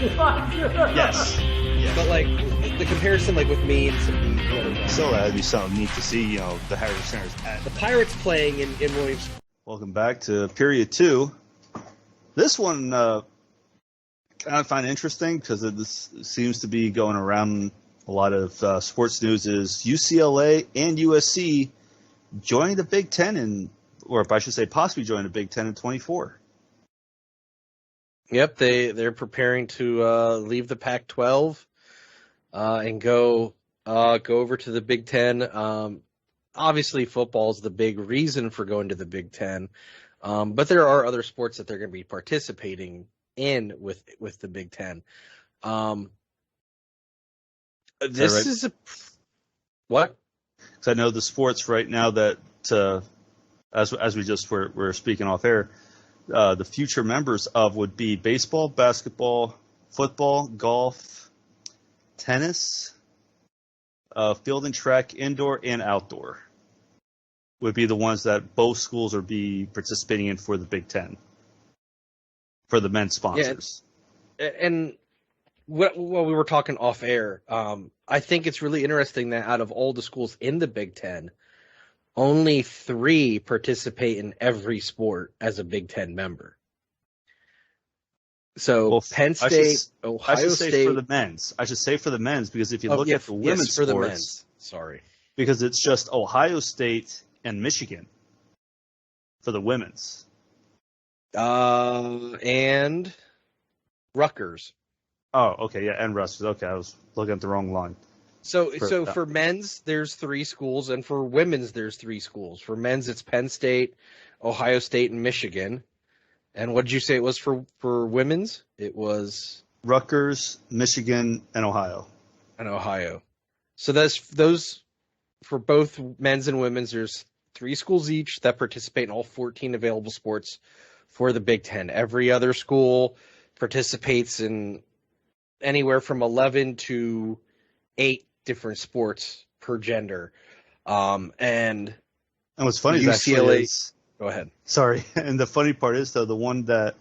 Yes. Yeah. But like the comparison, like with me and some of the other guys. So that'd be something neat to see, the Harris Centers at The Pirates playing in Williams. Welcome back to period 2. This one I find interesting because this seems to be going around a lot of sports news. Is UCLA and USC joining the Big Ten or I should say possibly joining the Big Ten in 24? Yep, they're preparing to leave the Pac-12 and go over to the Big Ten. Obviously, football is the big reason for going to the Big Ten, but there are other sports that they're going to be participating in with the Big Ten. This right? is a what? Because I know the sports right now that as we just were speaking off air, the future members of would be baseball, basketball, football, golf, tennis, field and track, indoor and outdoor would be the ones that both schools will be participating in for the Big Ten, for the men's sponsors. Yeah, and while we were talking off air, I think it's really interesting that out of all the schools in the Big Ten, only 3 participate in every sport as a Big Ten member. So Penn State, Ohio State. For the men's. I should say for the men's because if you look at the women's for sports, the men's. Sorry. Because it's just Ohio State and Michigan for the women's. And Rutgers. Oh, okay, yeah, and Rutgers. Okay, I was looking at the wrong line. So for men's, there's 3 schools, and for women's, there's 3 schools. For men's, it's Penn State, Ohio State, and Michigan. And what did you say it was for women's? It was Rutgers, Michigan, and Ohio. So those for both men's and women's, there's 3 schools each that participate in all 14 available sports for the Big Ten. Every other school participates in anywhere from 11 to 8 different sports per gender. And what's funny is UCLA. is, go ahead. Sorry. And the funny part is, though, the one that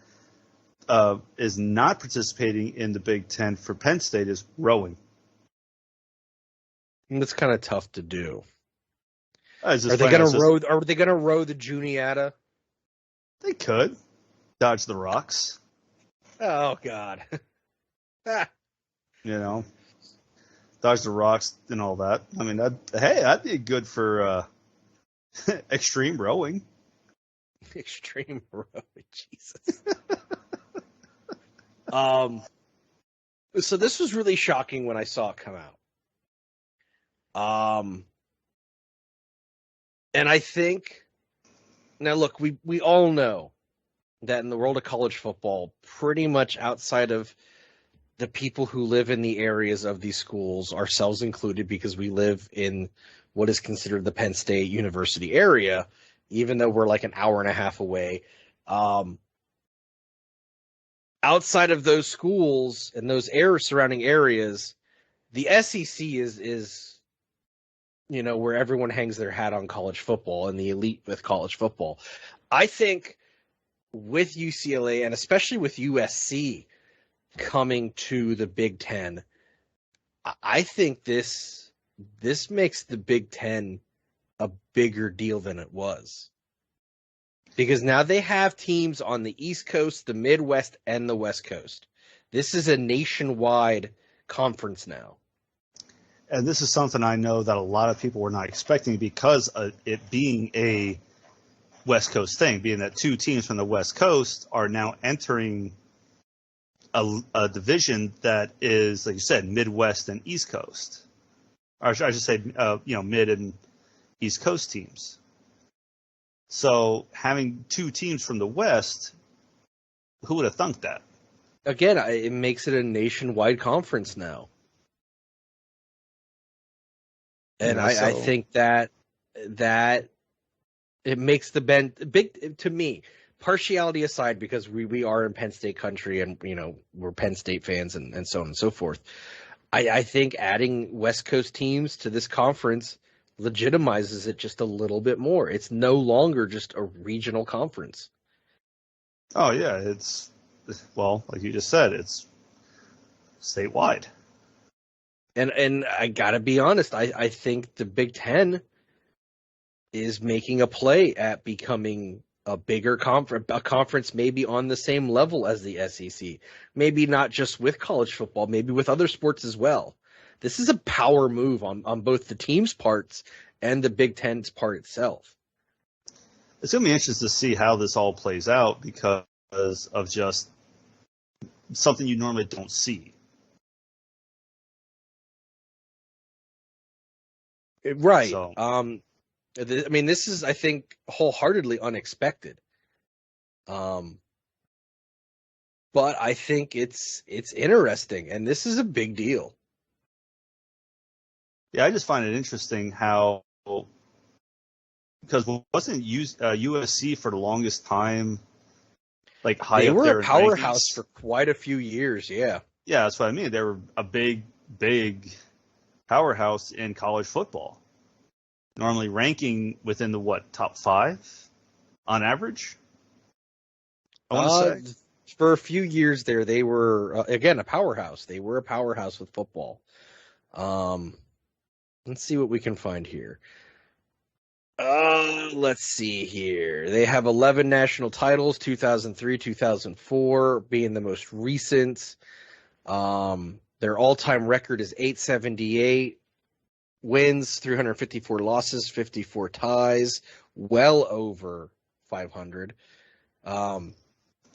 is not participating in the Big Ten for Penn State is rowing. And that's kind of tough to do. Are they going to row? Are they going to row the Juniata? They could dodge the rocks. Oh God. Dodge the rocks and all that. I mean, that'd be good for extreme rowing. Extreme rowing, Jesus. So this was really shocking when I saw it come out. And I think now look, we all know that in the world of college football, pretty much outside of the people who live in the areas of these schools, ourselves included, because we live in what is considered the Penn State University area, even though we're like an hour and a half away. Outside of those schools and those surrounding areas, the SEC is where everyone hangs their hat on college football and the elite with college football. I think with UCLA and especially with USC coming to the Big Ten, I think this makes the Big Ten a bigger deal than it was. Because now they have teams on the East Coast, the Midwest, and the West Coast. This is a nationwide conference now. And this is something I know that a lot of people were not expecting because of it being a West Coast thing, being that 2 teams from the West Coast are now entering a division that is, like you said, Midwest and East Coast. Or I should say, Mid and East Coast teams. So having 2 teams from the West, who would have thunk that? Again, it makes it a nationwide conference now. And I think that it makes the big, to me, partiality aside, because we are in Penn State country and, we're Penn State fans and so on and so forth. I think adding West Coast teams to this conference legitimizes it just a little bit more. It's no longer just a regional conference. Oh, yeah. Like you just said, it's statewide. And I gotta be honest, I think the Big Ten is making a play at becoming a bigger conference, a conference maybe on the same level as the SEC. Maybe not just with college football, maybe with other sports as well. This is a power move on both the team's parts and the Big Ten's part itself. It's going to be interesting to see how this all plays out because of just something you normally don't see. Right. So. I mean, this is, I think, wholeheartedly unexpected. But I think it's interesting, and this is a big deal. Yeah, I just find it interesting how, because wasn't USC for the longest time like high up there? They were a powerhouse for quite a few years, yeah. Yeah, that's what I mean. They were a big powerhouse in college football. Normally ranking within the top 5 on average, I want to say. For a few years there, they were, again, a powerhouse. They were a powerhouse with football. Let's see what we can find here. Let's see here. They have 11 national titles, 2003, 2004 being the most recent. Their all-time record is 878 wins, 354 losses, 54 ties, well over 500. And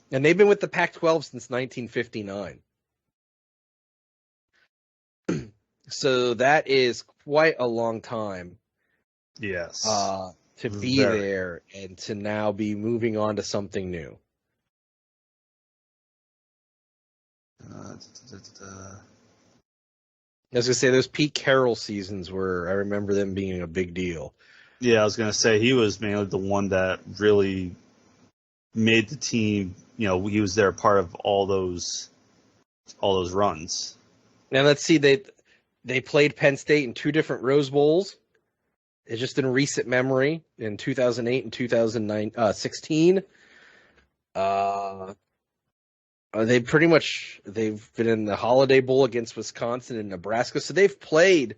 they've been with the Pac-12 since 1959. So that is quite a long time. Yes. To be there and to now be moving on to something new. I was going to say, those Pete Carroll seasons I remember them being a big deal. Yeah, I was going to say, he was mainly the one that really made the team, he was there part of all those runs. Now let's see, they played Penn State in 2 different Rose Bowls. It's just in recent memory in 2008 and 2016. They've been in the Holiday Bowl against Wisconsin and Nebraska. So they've played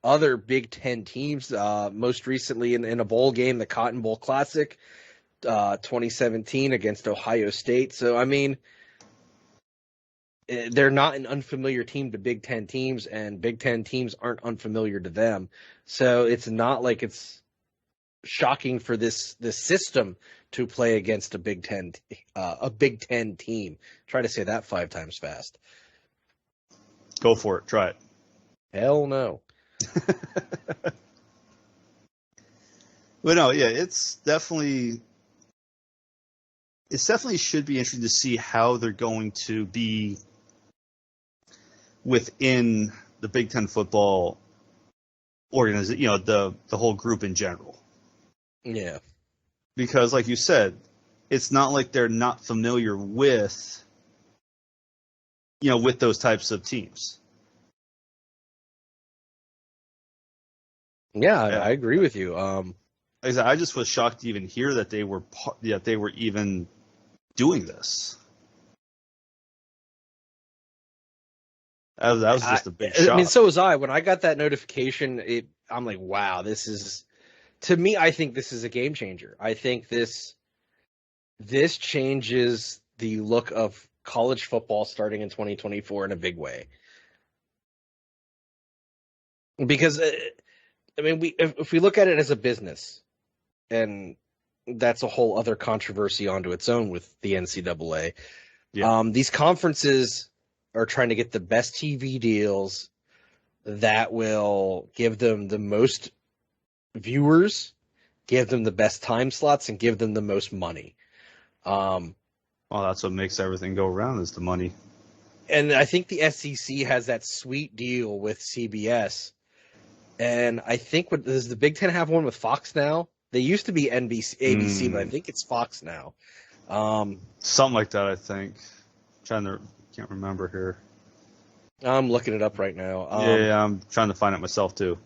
other Big Ten teams, most recently in a bowl game, the Cotton Bowl Classic, 2017 against Ohio State. So, I mean, they're not an unfamiliar team to Big Ten teams, and Big Ten teams aren't unfamiliar to them. So it's not like it's shocking for this system to play against a Big Ten team. Try to say that 5 times fast. Go for it. Try it. Hell no. But no, yeah, it's definitely should be interesting to see how they're going to be within the Big Ten football organization, the whole group in general. Yeah. Because, like you said, it's not like they're not familiar with, with those types of teams. Yeah, I agree with you. Like I said, I just was shocked to even hear that they were even doing this. That was just a big shock. I mean, so was I. When I got that notification, I'm like, wow, this is, to me, I think this is a game changer. I think this changes the look of college football starting in 2024 in a big way. Because, I mean, if we look at it as a business, and that's a whole other controversy onto its own with the NCAA. Yeah. These conferences are trying to get the best TV deals that will give them the most viewers, give them the best time slots, and give them the most money. Well, that's what makes everything go around, is the money. And I think the SEC has that sweet deal with CBS. And I think, does the Big Ten have one with Fox now? They used to be ABC, but I think it's Fox now. Something like that, I think. Can't remember here. I'm looking it up right now. Yeah, I'm trying to find it myself too.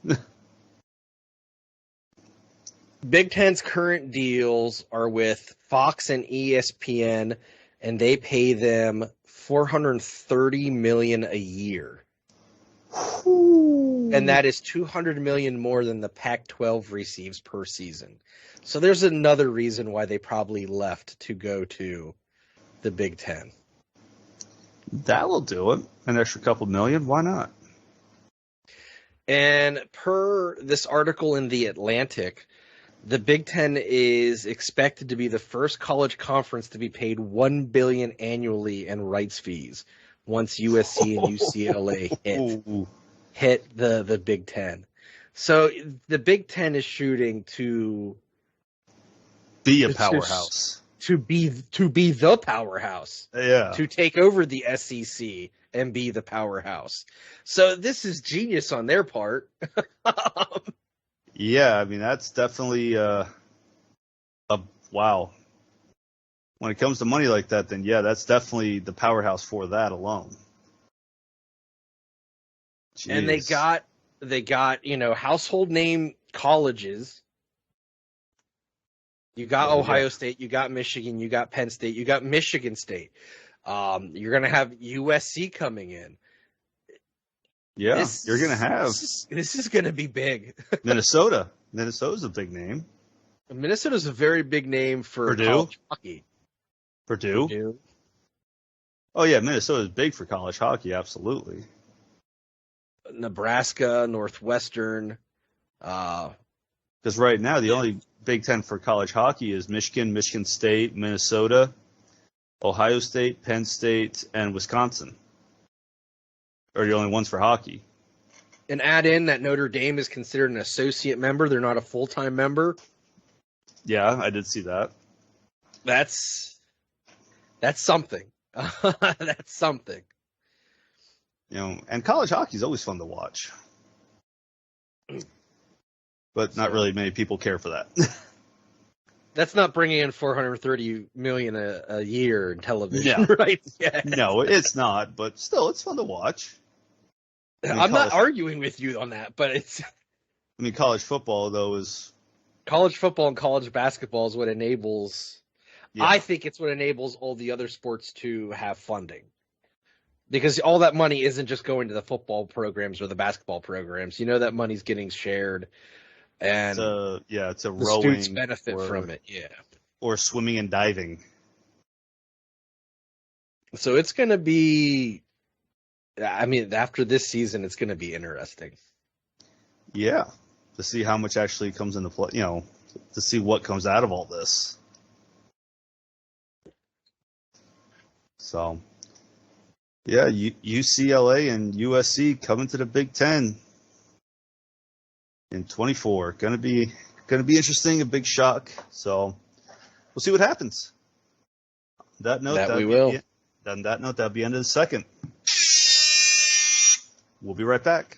Big Ten's current deals are with Fox and ESPN, and they pay them $430 million a year. And that is $200 million more than the Pac-12 receives per season. So there's another reason why they probably left to go to the Big Ten. That will do it. An extra couple million, why not? And per this article in The Atlantic, the Big Ten is expected to be the first college conference to be paid $1 billion annually in rights fees once USC and UCLA hit the Big Ten. So the Big Ten is shooting to be a powerhouse. To be the powerhouse. Yeah. To take over the SEC and be the powerhouse. So this is genius on their part. Yeah, I mean, that's definitely a wow. When it comes to money like that, then yeah, that's definitely the powerhouse for that alone. Jeez. And they got, household name colleges. You got Ohio State, you got Michigan, you got Penn State, you got Michigan State. You're going to have USC coming in. Yeah, you're going to have. This is going to be big. Minnesota. Minnesota's a big name. Minnesota's a very big name for Purdue. college hockey. Purdue. Oh, yeah, Minnesota's big for college hockey, absolutely. Nebraska, Northwestern. Because right now, the only Big Ten for college hockey is Michigan, Michigan State, Minnesota, Ohio State, Penn State, and Wisconsin are the only ones for hockey. And add in that Notre Dame is considered an associate member. They're not a full-time member. Yeah, I did see that. That's something. That's something. And college hockey is always fun to watch. But not really many people care for that. That's not bringing in $430 million a year in television, right? Yeah. No, it's not. But still, it's fun to watch. I'm not arguing with you on that, but it's. I mean, college football though is. College football and college basketball is what enables. Yeah. I think it's what enables all the other sports to have funding, because all that money isn't just going to the football programs or the basketball programs. That money's getting shared. And it's a the rowing students benefit from it, or swimming and diving. So it's going to be, after this season, it's going to be interesting. Yeah, to see how much actually comes into play. To see what comes out of all this. So, yeah, UCLA and USC coming to the Big Ten. In 24, gonna be interesting, a big shock. So we'll see what happens. On that note, that'll be end of the second. We'll be right back.